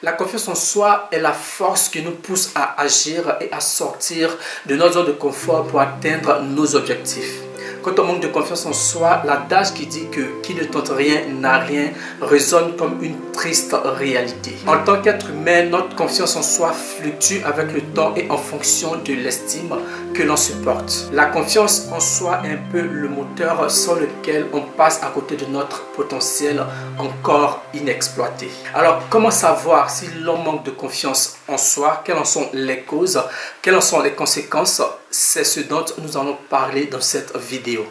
La confiance en soi est la force qui nous pousse à agir et à sortir de notre zone de confort pour atteindre nos objectifs. Quand on manque de confiance en soi, l'adage qui dit que qui ne tente rien n'a rien résonne comme une triste réalité. En tant qu'être humain, notre confiance en soi fluctue avec le temps et en fonction de l'estime que l'on supporte. La confiance en soi est un peu le moteur sans lequel on passe à côté de notre potentiel encore inexploité. Alors, comment savoir si l'on manque de confiance en soi? Quelles en sont les causes? Quelles en sont les conséquences? C'est ce dont nous allons parler dans cette vidéo.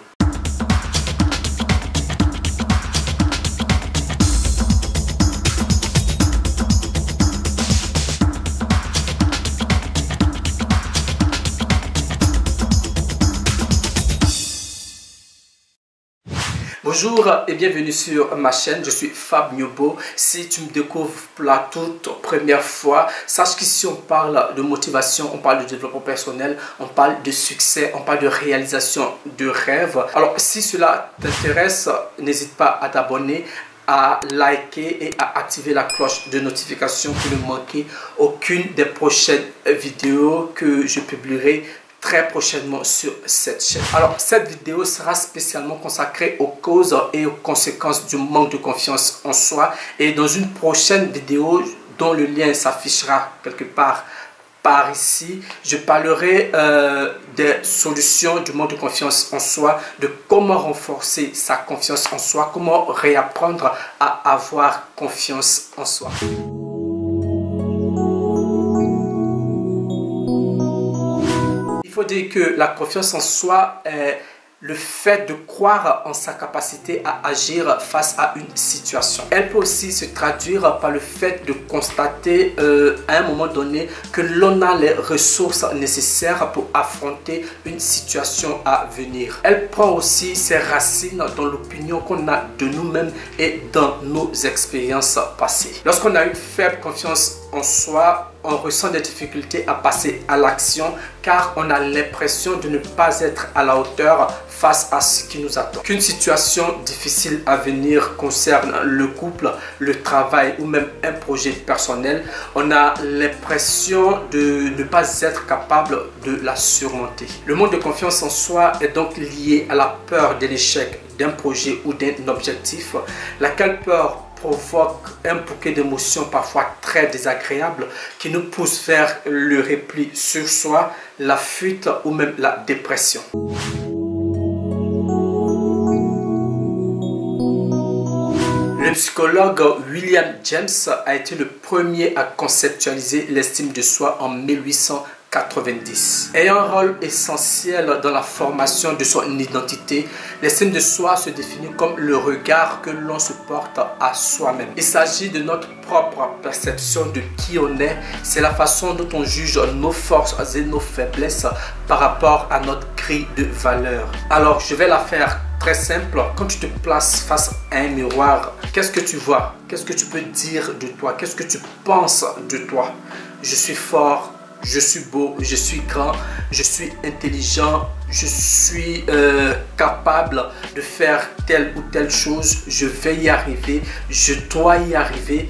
Bonjour et bienvenue sur ma chaîne, je suis Fab Nyobo. Si tu me découvres pour la toute première fois, sache qu'ici on parle de motivation, on parle de développement personnel, on parle de succès, on parle de réalisation de rêves. Alors si cela t'intéresse, n'hésite pas à t'abonner, à liker et à activer la cloche de notification pour ne manquer aucune des prochaines vidéos que je publierai très prochainement sur cette chaîne. Alors cette vidéo sera spécialement consacrée aux causes et aux conséquences du manque de confiance en soi, et dans une prochaine vidéo dont le lien s'affichera quelque part par ici, je parlerai des solutions du manque de confiance en soi, de comment renforcer sa confiance en soi, comment réapprendre à avoir confiance en soi. Il faut dire que la confiance en soi est le fait de croire en sa capacité à agir face à une situation. Elle peut aussi se traduire par le fait de constater à un moment donné que l'on a les ressources nécessaires pour affronter une situation à venir. Elle prend aussi ses racines dans l'opinion qu'on a de nous-mêmes et dans nos expériences passées. Lorsqu'on a une faible confiance en soi, on ressent des difficultés à passer à l'action car on a l'impression de ne pas être à la hauteur face à ce qui nous attend. Qu'une situation difficile à venir concerne le couple, le travail ou même un projet personnel, on a l'impression de ne pas être capable de la surmonter. Le manque de confiance en soi est donc lié à la peur de l'échec d'un projet ou d'un objectif, laquelle peur provoque un bouquet d'émotions parfois très désagréables qui nous poussent vers le repli sur soi, la fuite ou même la dépression. Le psychologue William James a été le premier à conceptualiser l'estime de soi en 1890. Ayant un rôle essentiel dans la formation de son identité, l'estime de soi se définit comme le regard que l'on se porte à soi-même. Il s'agit de notre propre perception de qui on est, c'est la façon dont on juge nos forces et nos faiblesses par rapport à notre grille de valeur. Alors je vais la faire très simple. Quand tu te places face à un miroir, qu'est-ce que tu vois? Qu'est-ce que tu peux dire de toi? Qu'est-ce que tu penses de toi? Je suis fort, je suis beau, je suis grand, je suis intelligent, je suis capable de faire telle ou telle chose, je vais y arriver, je dois y arriver.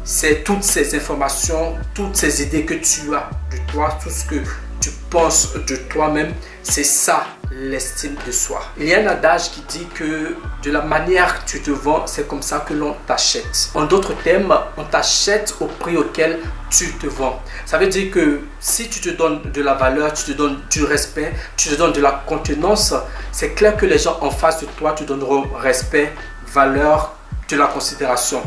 C'est toutes ces informations, toutes ces idées que tu as de toi, tout ce que tu penses de toi-même, c'est ça l'estime de soi. Il y a un adage qui dit que de la manière que tu te vends, c'est comme ça que l'on t'achète. En d'autres termes, on t'achète au prix auquel tu te vends. Ça veut dire que si tu te donnes de la valeur, tu te donnes du respect, tu te donnes de la contenance, c'est clair que les gens en face de toi te donneront respect, valeur, de la considération.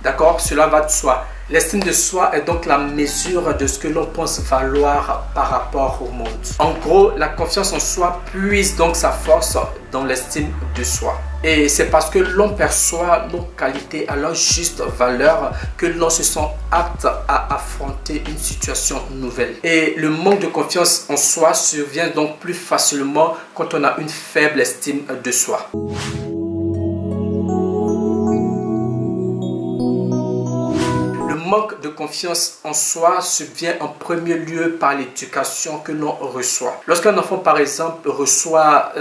D'accord? Cela va de soi. L'estime de soi est donc la mesure de ce que l'on pense valoir par rapport au monde. En gros, la confiance en soi puise donc sa force dans l'estime de soi. Et c'est parce que l'on perçoit nos qualités à leur juste valeur que l'on se sent apte à affronter une situation nouvelle. Et le manque de confiance en soi survient donc plus facilement quand on a une faible estime de soi. Le manque de confiance en soi subvient en premier lieu par l'éducation que l'on reçoit. Lorsqu'un enfant, par exemple, reçoit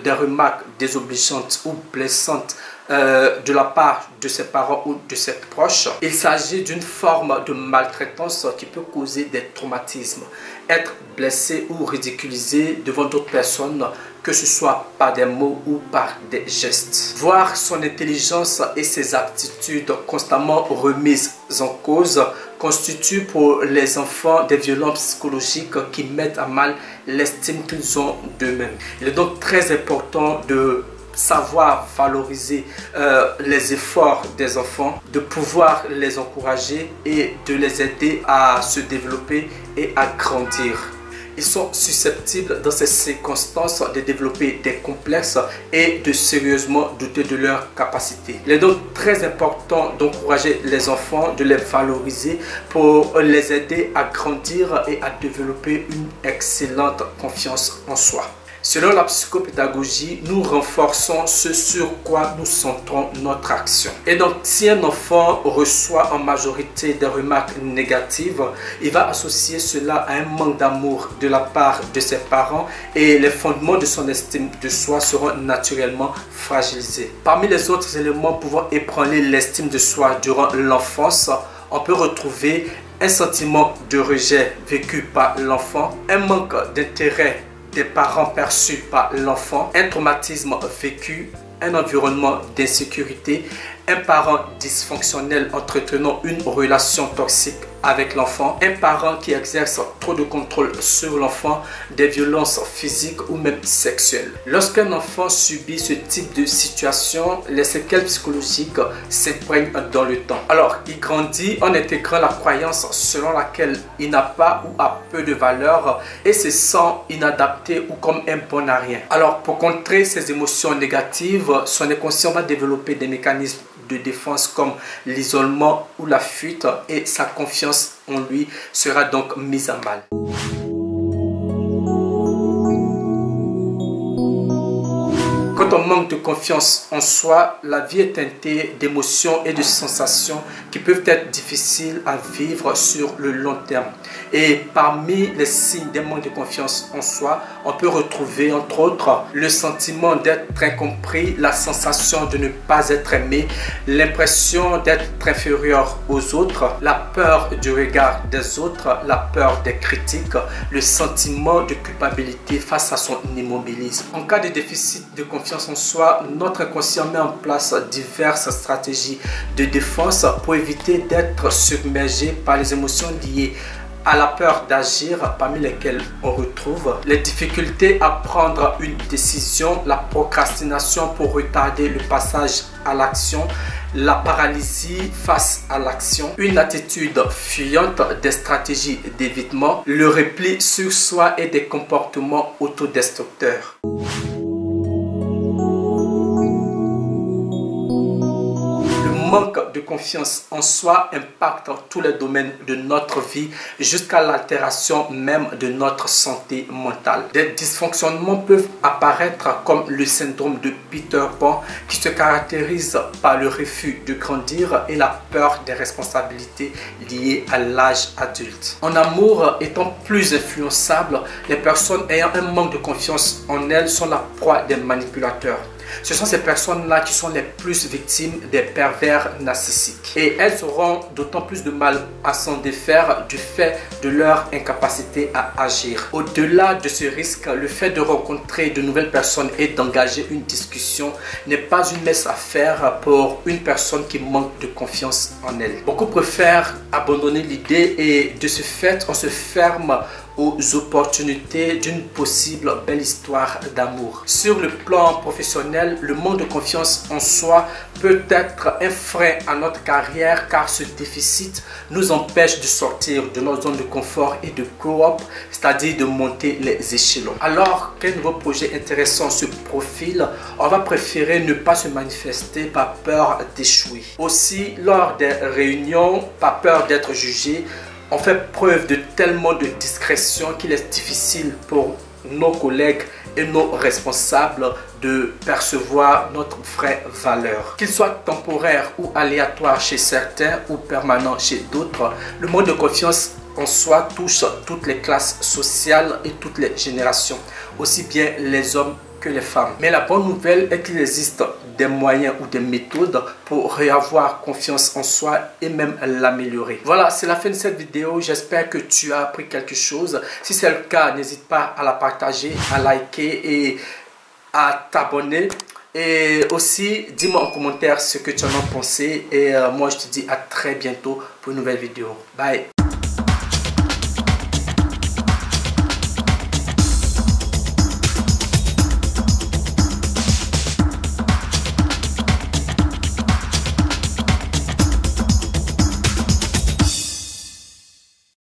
des remarques désobligeantes ou blessantes de la part de ses parents ou de ses proches. Il s'agit d'une forme de maltraitance qui peut causer des traumatismes. Être blessé ou ridiculisé devant d'autres personnes, que ce soit par des mots ou par des gestes. Voir son intelligence et ses aptitudes constamment remises en cause constitue pour les enfants des violences psychologiques qui mettent à mal l'estime qu'ils ont d'eux-mêmes. Il est donc très important de savoir valoriser les efforts des enfants, de pouvoir les encourager et de les aider à se développer et à grandir. Ils sont susceptibles dans ces circonstances de développer des complexes et de sérieusement douter de leurs capacités. Il est donc très important d'encourager les enfants, de les valoriser pour les aider à grandir et à développer une excellente confiance en soi. Selon la psychopédagogie, nous renforçons ce sur quoi nous centrons notre action. Et donc, si un enfant reçoit en majorité des remarques négatives, il va associer cela à un manque d'amour de la part de ses parents et les fondements de son estime de soi seront naturellement fragilisés. Parmi les autres éléments pouvant ébranler l'estime de soi durant l'enfance, on peut retrouver un sentiment de rejet vécu par l'enfant, un manque d'intérêt des parents perçus par l'enfant, un traumatisme vécu, un environnement d'insécurité, un parent dysfonctionnel entretenant une relation toxique avec l'enfant, un parent qui exerce trop de contrôle sur l'enfant, des violences physiques ou même sexuelles. Lorsqu'un enfant subit ce type de situation, les séquelles psychologiques s'imprègnent dans le temps. Alors, il grandit en intégrant la croyance selon laquelle il n'a pas ou a peu de valeur et se sent inadapté ou comme un bon à rien. Alors, pour contrer ces émotions négatives, son inconscient va développer des mécanismes de défense comme l'isolement ou la fuite et sa confiance en lui sera donc mise à mal. Quand on manque de confiance en soi, la vie est teintée d'émotions et de sensations qui peuvent être difficiles à vivre sur le long terme. Et parmi les signes d'un manque de confiance en soi, on peut retrouver entre autres le sentiment d'être incompris, la sensation de ne pas être aimé, l'impression d'être inférieur aux autres, la peur du regard des autres, la peur des critiques, le sentiment de culpabilité face à son immobilisme. En cas de déficit de confiance en soi, notre inconscient met en place diverses stratégies de défense pour éviter d'être submergé par les émotions liées à la peur d'agir, parmi lesquelles on retrouve les difficultés à prendre une décision, la procrastination pour retarder le passage à l'action, la paralysie face à l'action, une attitude fuyante, des stratégies d'évitement, le repli sur soi et des comportements autodestructeurs. Le manque de confiance en soi impacte tous les domaines de notre vie jusqu'à l'altération même de notre santé mentale. Des dysfonctionnements peuvent apparaître comme le syndrome de Peter Pan qui se caractérise par le refus de grandir et la peur des responsabilités liées à l'âge adulte. En amour, étant plus influençables, les personnes ayant un manque de confiance en elles sont la proie des manipulateurs. Ce sont ces personnes-là qui sont les plus victimes des pervers narcissiques. Et elles auront d'autant plus de mal à s'en défaire du fait de leur incapacité à agir. Au-delà de ce risque, le fait de rencontrer de nouvelles personnes et d'engager une discussion n'est pas une messe à faire pour une personne qui manque de confiance en elle. Beaucoup préfèrent abandonner l'idée et de ce fait, on se ferme aux opportunités d'une possible belle histoire d'amour. Sur le plan professionnel, le manque de confiance en soi peut être un frein à notre carrière car ce déficit nous empêche de sortir de notre zone de confort et de grow up, c'est-à-dire de monter les échelons. Alors qu'un nouveau projet intéressant se profile, on va préférer ne pas se manifester par peur d'échouer. Aussi, lors des réunions, par peur d'être jugé, on fait preuve de tellement de discrétion qu'il est difficile pour nos collègues et nos responsables de percevoir notre vraie valeur. Qu'il soit temporaire ou aléatoire chez certains ou permanent chez d'autres, le manque de confiance en soi touche toutes les classes sociales et toutes les générations, aussi bien les hommes que les femmes. Mais la bonne nouvelle est qu'il existe des moyens ou des méthodes pour réavoir confiance en soi et même l'améliorer. Voilà, c'est la fin de cette vidéo. J'espère que tu as appris quelque chose. Si c'est le cas, n'hésite pas à la partager, à liker et à t'abonner. Et aussi, dis-moi en commentaire ce que tu en as pensé. Et moi, je te dis à très bientôt pour une nouvelle vidéo. Bye!